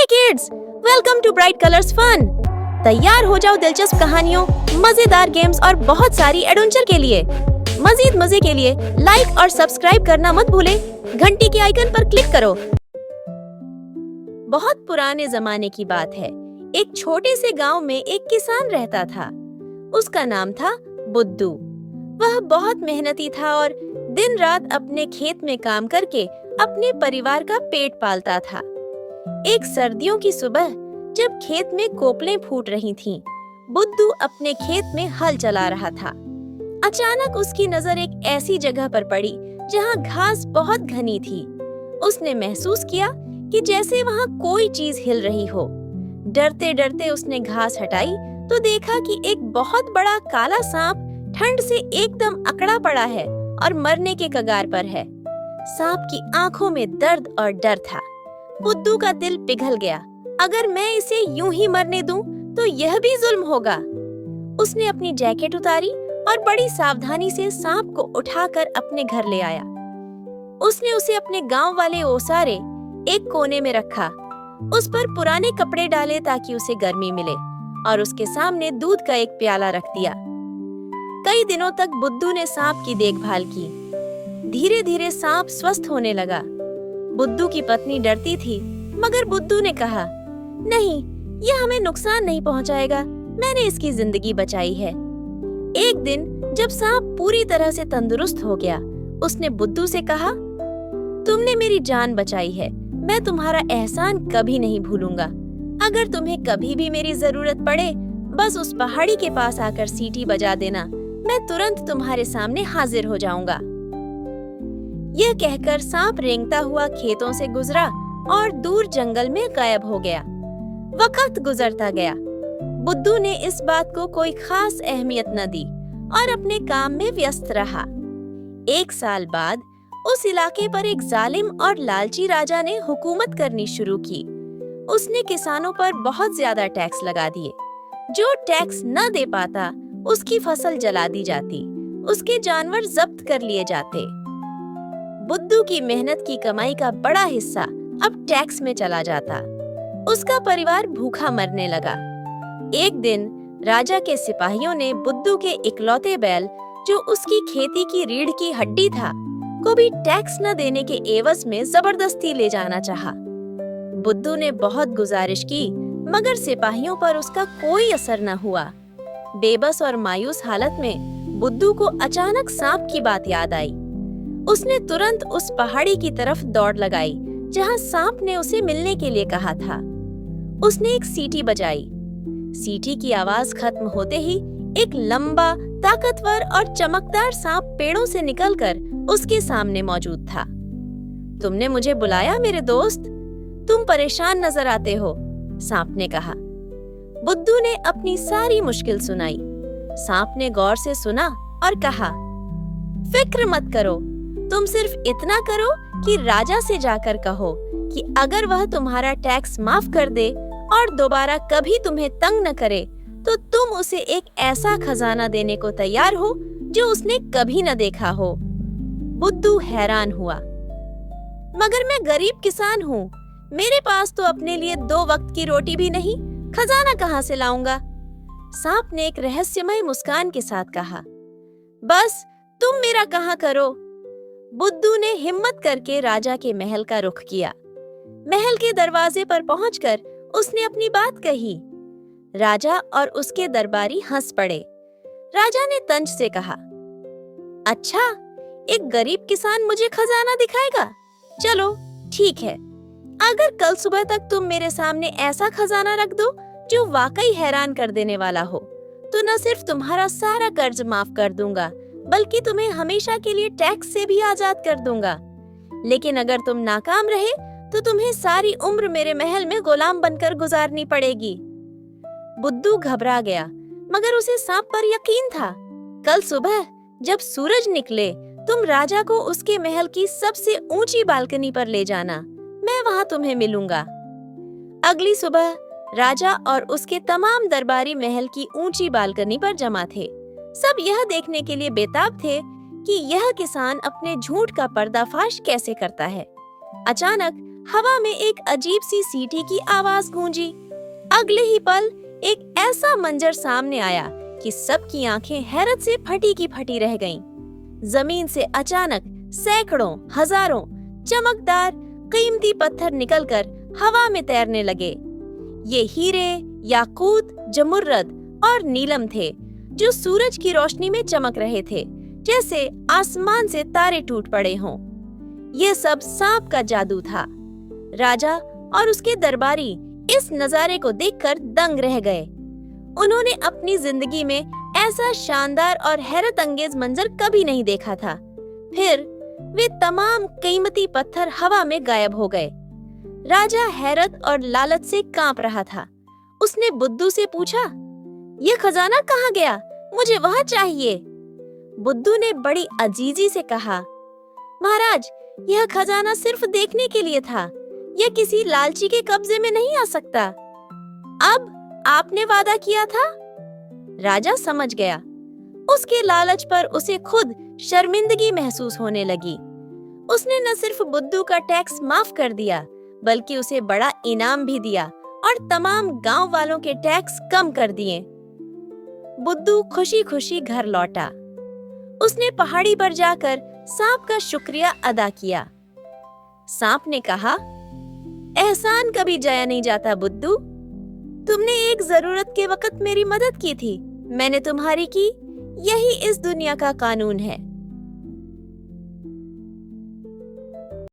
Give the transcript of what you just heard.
Kids, welcome to bright colours fun. तैयार हो जाओ दिलचस्प कहानियों, मजेदार गेम्स और बहुत सारी एडवेंचर के लिए। मजीद मजे के लिए लाइक और सब्सक्राइब करना मत भूलें। घंटी के आइकन पर क्लिक करो। बहुत पुराने जमाने की बात है। एक छोटे से गांव में एक किसान रहता था। उसका नाम था बुद्धू। वह बहुत मेहनती था और दिन रात अपने खेत में काम करके अपने परिवार का पेट पालता था। एक सर्दियों की सुबह जब खेत में कोपलें फूट रही थीं, बुद्धू अपने खेत में हल चला रहा था। अचानक उसकी नजर एक ऐसी जगह पर पड़ी जहां घास बहुत घनी थी। उसने महसूस किया कि जैसे वहां कोई चीज हिल रही हो। डरते डरते उसने घास हटाई तो देखा कि एक बहुत बड़ा काला सांप ठंड से एकदम अकड़ा पड़ा है और मरने के कगार पर है। सांप की आंखों में दर्द और डर था। बुद्धू का दिल पिघल गया। अगर मैं इसे यूं ही मरने दूं तो यह भी जुल्म होगा। उसने अपनी जैकेट उतारी और बड़ी सावधानी से सांप को उठाकर अपने घर ले आया। उसने उसे अपने गांव वाले ओसारे एक कोने में रखा। उस पर पुराने कपड़े डाले ताकि उसे गर्मी मिले और उसके सामने दूध का एक प्याला रख दिया। कई दिनों तक बुद्धू ने सांप की देखभाल की। धीरे धीरे सांप स्वस्थ होने लगा। बुद्धू की पत्नी डरती थी, मगर बुद्धू ने कहा, नहीं, यह हमें नुकसान नहीं पहुंचाएगा। मैंने इसकी जिंदगी बचाई है। एक दिन जब सांप पूरी तरह से तंदुरुस्त हो गया, उसने बुद्धू से कहा, तुमने मेरी जान बचाई है। मैं तुम्हारा एहसान कभी नहीं भूलूंगा। अगर तुम्हें कभी भी मेरी जरूरत पड़े, बस उस पहाड़ी के पास आकर सीटी बजा देना। मैं तुरंत तुम्हारे सामने हाजिर हो जाऊंगा। यह कहकर सांप रेंगता हुआ खेतों से गुजरा और दूर जंगल में गायब हो गया। वक्त गुजरता गया। बुद्धू ने इस बात को कोई खास अहमियत न दी और अपने काम में व्यस्त रहा। एक साल बाद उस इलाके पर एक जालिम और लालची राजा ने हुकूमत करनी शुरू की। उसने किसानों पर बहुत ज्यादा टैक्स लगा दिए। जो टैक्स न दे पाता, उसकी फसल जला दी जाती, उसके जानवर जब्त कर लिए जाते। बुद्धू की मेहनत की कमाई का बड़ा हिस्सा अब टैक्स में चला जाता। उसका परिवार भूखा मरने लगा। एक दिन राजा के सिपाहियों ने बुद्धू के इकलौते बैल, जो उसकी खेती की रीढ़ की हड्डी था, को भी टैक्स न देने के एवज में जबरदस्ती ले जाना चाहा। बुद्धू ने बहुत गुजारिश की, मगर सिपाहियों पर उसका कोई असर न हुआ। बेबस और मायूस हालत में बुद्धू को अचानक सांप की बात याद आई। उसने तुरंत उस पहाड़ी की तरफ दौड़ लगाई जहां सांप ने उसे मिलने के लिए कहा था। उसने एक सीटी बजाई। सीटी की आवाज खत्म होते ही एक लंबा, ताकतवर और चमकदार सांप पेड़ों से निकलकर उसके सामने मौजूद था। तुमने मुझे बुलाया मेरे दोस्त? तुम परेशान नजर आते हो, सांप ने कहा। बुद्धू ने अपनी सारी मुश्किल सुनाई। सांप ने गौर से सुना और कहा, फिक्र मत करो, तुम सिर्फ इतना करो कि राजा से जाकर कहो कि अगर वह तुम्हारा टैक्स माफ कर दे और दोबारा कभी तुम्हें तंग न करे, तो तुम उसे एक ऐसा खजाना देने को तैयार हो जो उसने कभी न देखा हो। बुद्धू हैरान हुआ, मगर मैं गरीब किसान हूँ। मेरे पास तो अपने लिए 2 वक्त की रोटी भी नहीं, खजाना कहाँ से लाऊंगा? सांप ने एक रहस्यमय मुस्कान के साथ कहा, बस तुम मेरा कहाँ करो। बुद्धू ने हिम्मत करके राजा के महल का रुख किया। महल के दरवाजे पर पहुंचकर उसने अपनी बात कही। राजा और उसके दरबारी हंस पड़े। राजा ने तंज से कहा, अच्छा, एक गरीब किसान मुझे खजाना दिखाएगा? चलो ठीक है। अगर कल सुबह तक तुम मेरे सामने ऐसा खजाना रख दो जो वाकई हैरान कर देने वाला हो, तो न सिर्फ तुम्हारा सारा कर्ज माफ कर दूंगा, बल्कि तुम्हें हमेशा के लिए टैक्स से भी आजाद कर दूंगा। लेकिन अगर तुम नाकाम रहे तो तुम्हें सारी उम्र मेरे महल में गुलाम बनकर गुजारनी पड़ेगी। बुद्धू घबरा गया, मगर उसे सांप पर यकीन था। कल सुबह जब सूरज निकले, तुम राजा को उसके महल की सबसे ऊंची बालकनी पर ले जाना। मैं वहां तुम्हें मिलूंगा। अगली सुबह राजा और उसके तमाम दरबारी महल की ऊंची बालकनी पर जमा थे। सब यह देखने के लिए बेताब थे कि यह किसान अपने झूठ का पर्दाफाश कैसे करता है। अचानक हवा में एक अजीब सी सीटी की आवाज गूंजी। अगले ही पल एक ऐसा मंजर सामने आया कि सबकी आंखें हैरत से फटी की फटी रह गईं। जमीन से अचानक सैकड़ों हजारों चमकदार कीमती पत्थर निकलकर हवा में तैरने लगे। ये हीरे, याकूत, जमुर्रद और नीलम थे, जो सूरज की रोशनी में चमक रहे थे, जैसे आसमान से तारे टूट पड़े हों। ये सब सांप का जादू था। राजा और उसके दरबारी इस नजारे को देखकर दंग रह गए। उन्होंने अपनी जिंदगी में ऐसा शानदार और हैरत अंगेज मंजर कभी नहीं देखा था। फिर वे तमाम कीमती पत्थर हवा में गायब हो गए। राजा हैरत और लालच से कांप रहा था। उसने बुद्धू से पूछा, "ये खजाना कहाँ गया? मुझे वह चाहिए।" बुद्धू ने बड़ी अजीजी से कहा, "महाराज, यह खजाना सिर्फ देखने के लिए था। यह किसी लालची के कब्जे में नहीं आ सकता। अब आपने वादा किया था।" राजा समझ गया। उसके लालच पर उसे खुद शर्मिंदगी महसूस होने लगी। उसने न सिर्फ बुद्धू का टैक्स माफ कर दिया, बल्कि उसे बड़ा इनाम भी दिया और तमाम गांव वालों के टैक्स कम कर दिए। बुद्धू खुशी खुशी घर लौटा। उसने पहाड़ी पर जाकर सांप का शुक्रिया अदा किया। सांप ने कहा, "एहसान कभी जाया नहीं जाता बुद्धू। तुमने एक जरूरत के वक्त मेरी मदद की थी, मैंने तुम्हारी की। यही इस दुनिया का कानून है।